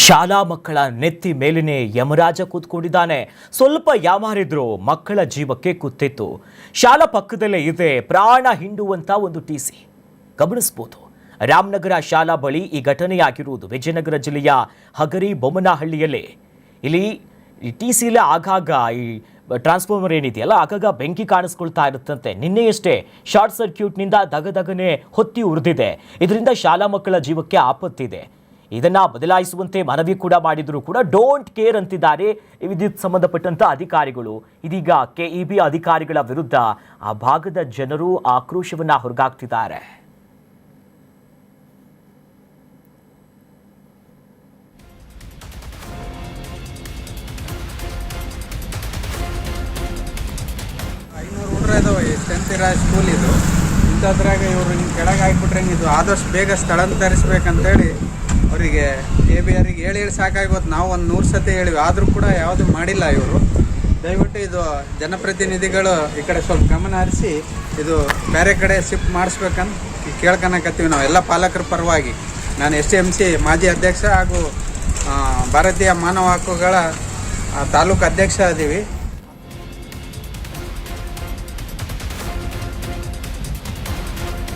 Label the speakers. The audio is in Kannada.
Speaker 1: ಶಾಲಾ ಮಕ್ಕಳ ನೆತ್ತಿ ಮೇಲಿನೇ ಯಮರಾಜ ಕೂತ್ಕೊಂಡಿದ್ದಾನೆ. ಸ್ವಲ್ಪ ಯಾಮಾರಿದ್ರು ಮಕ್ಕಳ ಜೀವಕ್ಕೆ ಕುತ್ತಿತ್ತು. ಶಾಲಾ ಪಕ್ಕದಲ್ಲೇ ಇದೆ ಪ್ರಾಣ ಹಿಂಡುವಂತ ಒಂದು ಟಿಸಿ. ಗಮನಿಸಬಹುದು, ರಾಮನಗರ ಶಾಲಾ ಬಳಿ ಈ ಘಟನೆಯಾಗಿರುವುದು. ವಿಜಯನಗರ ಜಿಲ್ಲೆಯ ಹಗರಿ ಬೊಮ್ಮನಹಳ್ಳಿಯಲ್ಲಿ ಇಲ್ಲಿ ಟಿಸಿಲೇ ಆಗಾಗ ಈ ಟ್ರಾನ್ಸ್ಫಾರ್ಮರ್ ಏನಿದೆಯಲ್ಲ ಆಗಾಗ ಬೆಂಕಿ ಕಾಣಿಸ್ಕೊಳ್ತಾ ಇರುತ್ತಂತೆ. ನಿನ್ನೆಯಷ್ಟೇ ಶಾರ್ಟ್ ಸರ್ಕ್ಯೂಟ್ನಿಂದ ದಗದಗನೆ ಹೊತ್ತಿ ಉರಿದಿದೆ. ಇದರಿಂದ ಶಾಲಾ ಮಕ್ಕಳ ಜೀವಕ್ಕೆ ಆಪತ್ತಿದೆ. ಇದನ್ನ ಬದಲಾಯಿಸುವಂತೆ ಮನವಿ ಕೂಡ ಮಾಡಿದ್ರು ಕೂಡ ಡೋಂಟ್ ಕೇರ್ ಅಂತಿದ್ದಾರೆ ವಿದ್ಯುತ್ ಸಂಬಂಧಪಟ್ಟಂತ ಅಧಿಕಾರಿಗಳು. ಇದೀಗ ಕೆಇಬಿ ಅಧಿಕಾರಿಗಳ ವಿರುದ್ಧ ಆ ಭಾಗದ ಜನರು ಆಕ್ರೋಶವನ್ನ ಹೊರಗಾಗ್ತಿದ್ದಾರೆ.
Speaker 2: ಸ್ಕೂಲ್ ಇದು ಇಂಥದ್ರಾಗ ಇವರು ಹಿಂಗೆ ಕೆಳಗೆ ಹಾಕ್ಬಿಟ್ರೆ ಇದು ಆದಷ್ಟು ಬೇಗ ಸ್ಥಳಾಂತರಿಸ್ಬೇಕಂತೇಳಿ ಅವರಿಗೆ KBRಗೆ ಹೇಳಿ ಸಾಕಾಗೋದು. ನಾವು ಒಂದು 100 ಸತಿ ಹೇಳಿವಿ, ಆದರೂ ಕೂಡ ಯಾವುದು ಮಾಡಿಲ್ಲ ಇವರು. ದಯವಿಟ್ಟು ಇದು ಜನಪ್ರತಿನಿಧಿಗಳು ಈ ಕಡೆ ಸ್ವಲ್ಪ ಗಮನ ಹರಿಸಿ ಇದು ಬೇರೆ ಕಡೆ ಶಿಫ್ಟ್ ಮಾಡಿಸ್ಬೇಕಂತ ಕೇಳ್ಕೊಳಕತ್ತೀವಿ ನಾವು ಎಲ್ಲ ಪಾಲಕರ ಪರವಾಗಿ. ನಾನು STMC ಮಾಜಿ ಅಧ್ಯಕ್ಷ ಹಾಗೂ ಭಾರತೀಯ ಮಾನವ ಹಕ್ಕುಗಳ ತಾಲೂಕು ಅಧ್ಯಕ್ಷ ಇದ್ದೀವಿ.